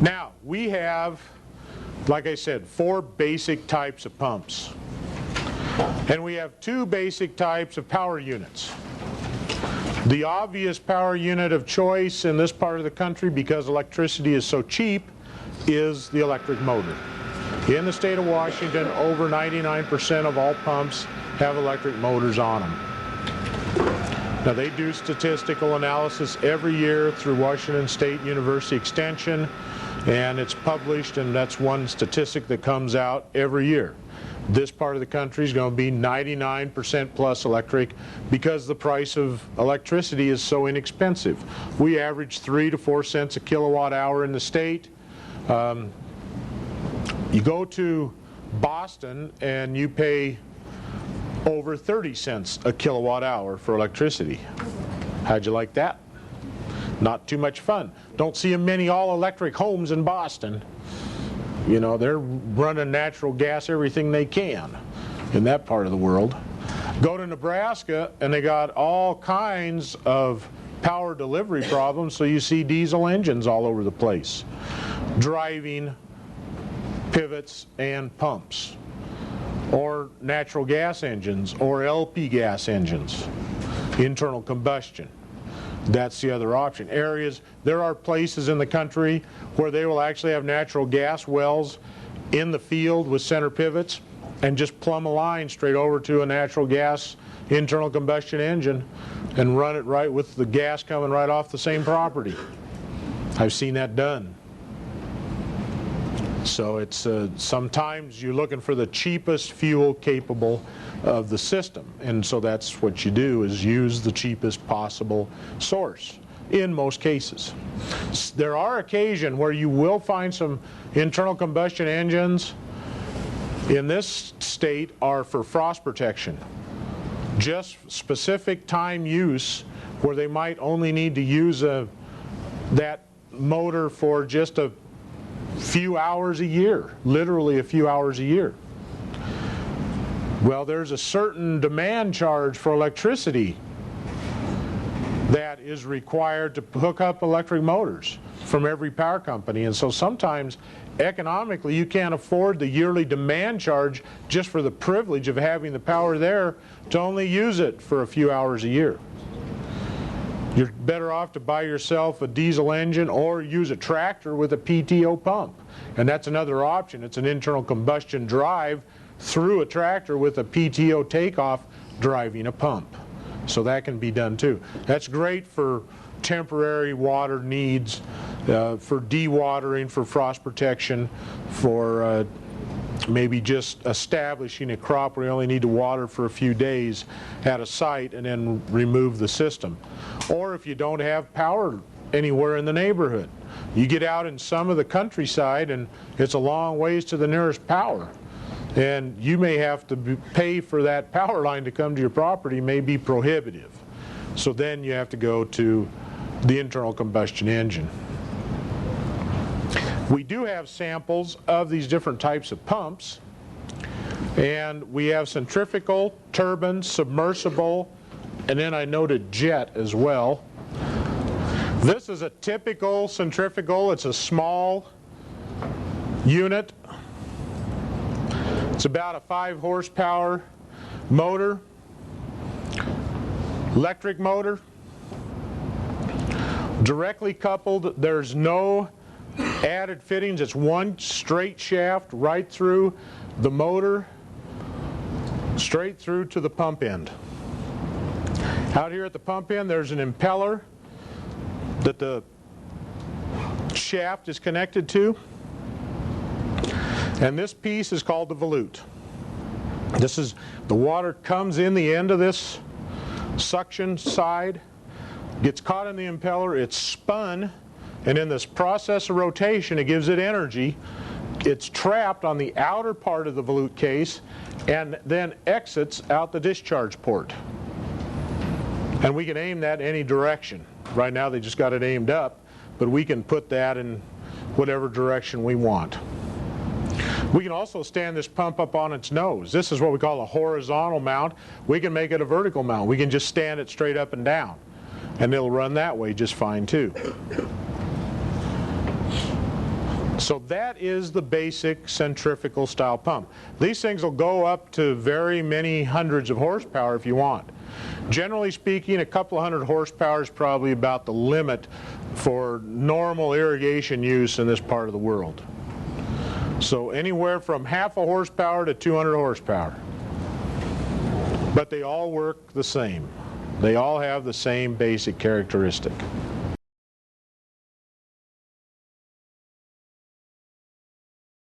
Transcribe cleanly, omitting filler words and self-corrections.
Now, we have, like I said, 4 basic types of pumps. And we have 2 basic types of power units. The obvious power unit of choice in this part of the country, because electricity is so cheap, is the electric motor. In the state of Washington, over 99% of all pumps have electric motors on them. Now, they do statistical analysis every year through Washington State University Extension, and it's published, and that's one statistic that comes out every year. This part of the country is going to be 99% plus electric because the price of electricity is so inexpensive. We average 3 to 4 cents a kilowatt hour in the state. You go to Boston and you pay over 30 cents a kilowatt hour for electricity. How'd you like that? Not too much fun. Don't see many all-electric homes in Boston. You know, they're running natural gas everything they can in that part of the world. Go to Nebraska and they got all kinds of power delivery problems, so you see diesel engines all over the place driving pivots and pumps, or natural gas engines or LP gas engines, internal combustion. That's the other option. There are places in the country where they will actually have natural gas wells in the field with center pivots and just plumb a line straight over to a natural gas internal combustion engine and run it right with the gas coming right off the same property. I've seen that done. So it's sometimes you're looking for the cheapest fuel capable of the system, and so that's what you do, is use the cheapest possible source in most cases. There are occasions where you will find some internal combustion engines in this state are for frost protection, just specific time use where they might only need to use that motor for just a few hours a year, literally a few hours a year. Well, there's a certain demand charge for electricity that is required to hook up electric motors from every power company, and so sometimes economically you can't afford the yearly demand charge just for the privilege of having the power there to only use it for a few hours a year. You're better off to buy yourself a diesel engine or use a tractor with a PTO pump. And that's another option. It's an internal combustion drive through a tractor with a PTO takeoff driving a pump. So that can be done too. That's great for temporary water needs, for dewatering, for frost protection, for maybe just establishing a crop where you only need to water for a few days at a site and then remove the system. Or if you don't have power anywhere in the neighborhood, you get out in some of the countryside and it's a long ways to the nearest power, and you may have to pay for that power line to come to your property, may be prohibitive. So then you have to go to the internal combustion engine. We do have samples of these different types of pumps, and we have centrifugal, turbine, submersible, and then I noted jet as well. This is a typical centrifugal. It's a small unit. It's about a 5 horsepower motor, electric motor, directly coupled. There's no added fittings. It's one straight shaft right through the motor, straight through to the pump end. Out here at the pump end, there's an impeller that the shaft is connected to, and this piece is called the volute. This is, the water comes in the end of this suction side, gets caught in the impeller, it's spun, and in this process of rotation it gives it energy. It's trapped on the outer part of the volute case and then exits out the discharge port. And we can aim that any direction. Right now they just got it aimed up, but we can put that in whatever direction we want. We can also stand this pump up on its nose. This is what we call a horizontal mount. We can make it a vertical mount. We can just stand it straight up and down, and it'll run that way just fine too. So that is the basic centrifugal style pump. These things will go up to very many hundreds of horsepower if you want. Generally speaking, a couple of hundred horsepower is probably about the limit for normal irrigation use in this part of the world. So anywhere from half a horsepower to 200 horsepower. But they all work the same. They all have the same basic characteristic.